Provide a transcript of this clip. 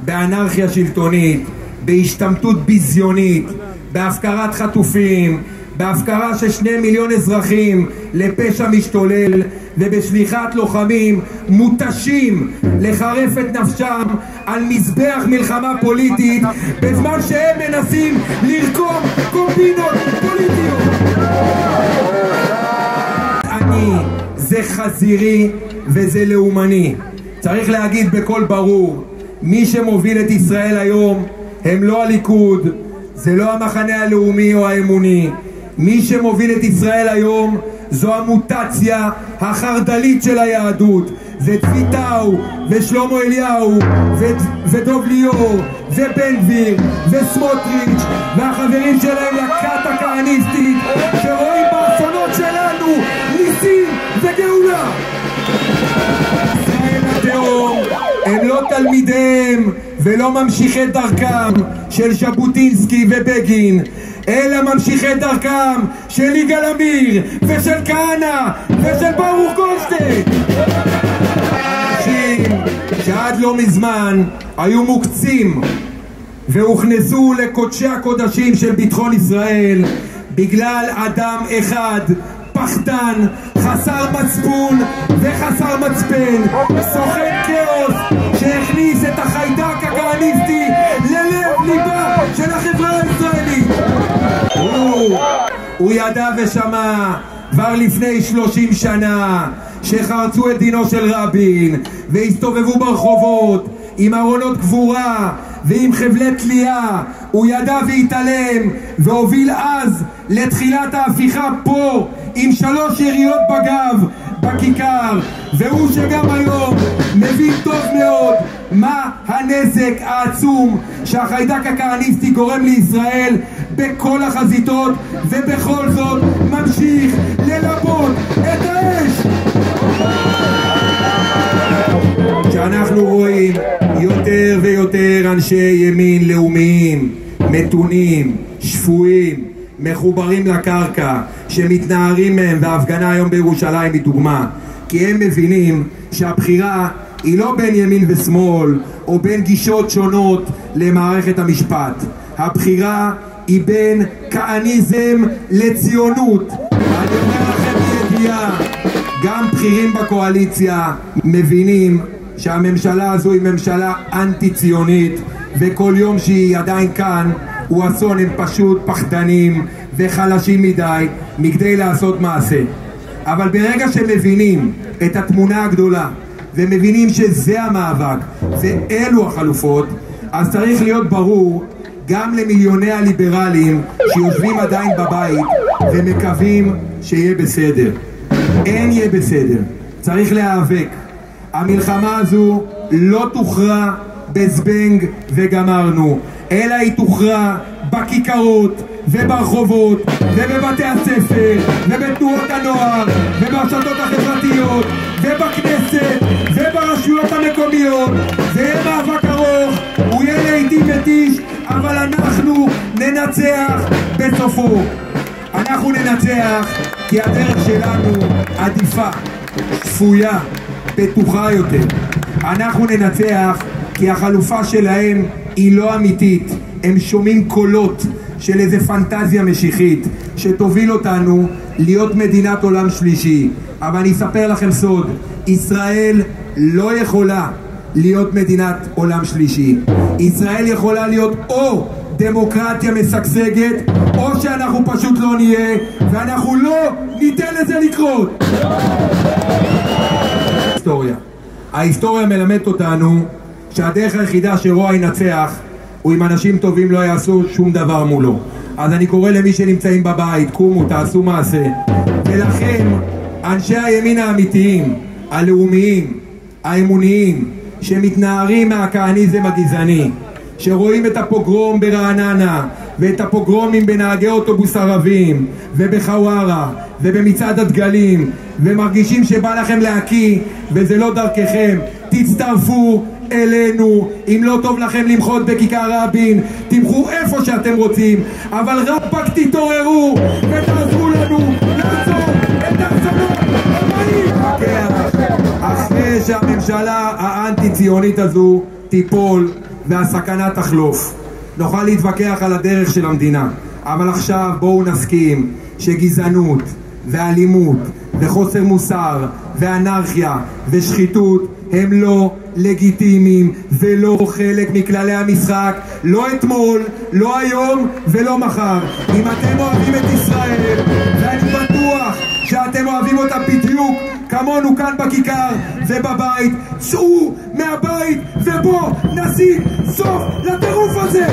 באנרכיה שלטונית, בהשתמטות ביזיונית, בהפקרת חטופים, בהפקרה של 2 מיליון אזרחים לפשע משתולל, ובשליחת לוחמים מותשים לחרף את נפשם על מזבח מלחמה פוליטית, בזמן שהם מנסים לרקום קומבינות פוליטיות. זה חזירי וזה לאומני. צריך להגיד בקול ברור, מי שמוביל את ישראל היום הם לא הליכוד, זה לא המחנה הלאומי או האמוני. מי שמוביל את ישראל היום זו המוטציה החרדלית של היהדות. זה צבי טאו ושלמה אליהו ודוב ליאור ובן גביר וסמוטריץ' והחברים שלהם לכת הכהניסטית שרואים באסונות שלנו ניסים וגאולה. ישראל התאום הם לא תלמידיהם ולא ממשיכי דרכם של ז'בוטינסקי ובגין, אלא ממשיכי דרכם של יגאל עמיר ושל כהנא ושל ברוך גולדשטיין. אנשים שעד לא מזמן היו מוקצים והוכנסו לקודשי הקודשים של ביטחון ישראל בגלל אדם אחד פחדן, חסר מצפון וחסר מצפן, סוכן כאוס שהכניס את החיידק הכהניסטי ללב ליבה של החברה הישראלית. הוא ידע ושמע כבר לפני 30 שנה שחרצו את דינו של רבין והסתובבו ברחובות עם ארונות גבורה ועם חבלי תלייה. הוא ידע והתעלם והוביל אז לתחילת ההפיכה פה עם 3 יריות בגב בכיכר, והוא שגם היום מבין טוב מאוד מה הנזק העצום שהחיידק הכהניסטי גורם לישראל בכל החזיתות, ובכל זאת ממשיך ללבות את האש. כשאנחנו רואים יותר ויותר אנשי ימין לאומיים, מתונים, שפויים, מחוברים לקרקע, שמתנערים מהם, וההפגנה היום בירושלים היא דוגמה, כי הם מבינים שהבחירה היא לא בין ימין ושמאל או בין גישות שונות למערכת המשפט. הבחירה היא בין כהניזם לציונות. אני אומר לכם בידיעה, גם בכירים בקואליציה מבינים שהממשלה הזו היא ממשלה אנטי ציונית, וכל יום שהיא עדיין כאן הוא אסון. הם פשוט פחדנים וחלשים מדי מכדי לעשות מעשה. אבל ברגע שמבינים את התמונה הגדולה ומבינים שזה המאבק ואלו החלופות, אז צריך להיות ברור גם למיליוני הליברלים שיושבים עדיין בבית ומקווים שיהיה בסדר. אין יהיה בסדר, צריך להיאבק. המלחמה הזו לא תוכרע בזבנג וגמרנו, אלא היא תוכרע בכיכרות וברחובות ובבתי הספר ובתנועות הנוער וברשתות החברתיות ובכנסת וברשויות המקומיות. זה יהיה מאבק ארוך, הוא יהיה לעיתים מתיש, אבל אנחנו ננצח בסופו. אנחנו ננצח כי הדרך שלנו עדיפה, שפויה, בטוחה יותר. אנחנו ננצח כי החלופה שלהם היא לא אמיתית. הם שומעים קולות של איזה פנטזיה משיחית שתוביל אותנו להיות מדינת עולם שלישי. אבל אני אספר לכם סוד, ישראל לא יכולה להיות מדינת עולם שלישי. ישראל יכולה להיות או דמוקרטיה משגשגת, או שאנחנו פשוט לא נהיה, ואנחנו לא ניתן לזה לקרות. ההיסטוריה מלמדת אותנו שהדרך היחידה שרוע ינצח הוא אם אנשים טובים לא יעשו שום דבר מולו. אז אני קורא למי שנמצאים בבית, קומו, תעשו מעשה. ולכן אנשי הימין האמיתיים, הלאומיים, האמוניים, שמתנערים מהכהניזם הגזעני, שרואים את הפוגרום ברעננה ואת הפוגרומים בנהגי אוטובוס ערבים ובחווארה ובמצעד הדגלים, ומרגישים שבא לכם להקיא וזה לא דרככם, תצטרפו אלינו. אם לא טוב לכם למחות בכיכר רבין, תמחו איפה שאתם רוצים, אבל רבק תתעוררו ותעזרו לנו לעצור את האסונות הבאים. אחרי שהממשלה האנטי ציונית הזו תיפול, והסכנה תחלוף. נוכל להתווכח על הדרך של המדינה, אבל עכשיו בואו נסכים שגזענות ואלימות וחוסר מוסר ואנרכיה ושחיתות הם לא לגיטימיים ולא חלק מכללי המשחק, לא אתמול, לא היום ולא מחר. אם אתם אוהבים את ישראל, ואני בטוח שאתם אוהבים אותה בדיוק כמונו כאן בכיכר ובבית, צאו מהבית ובוא נשים סוף לטירוף הזה.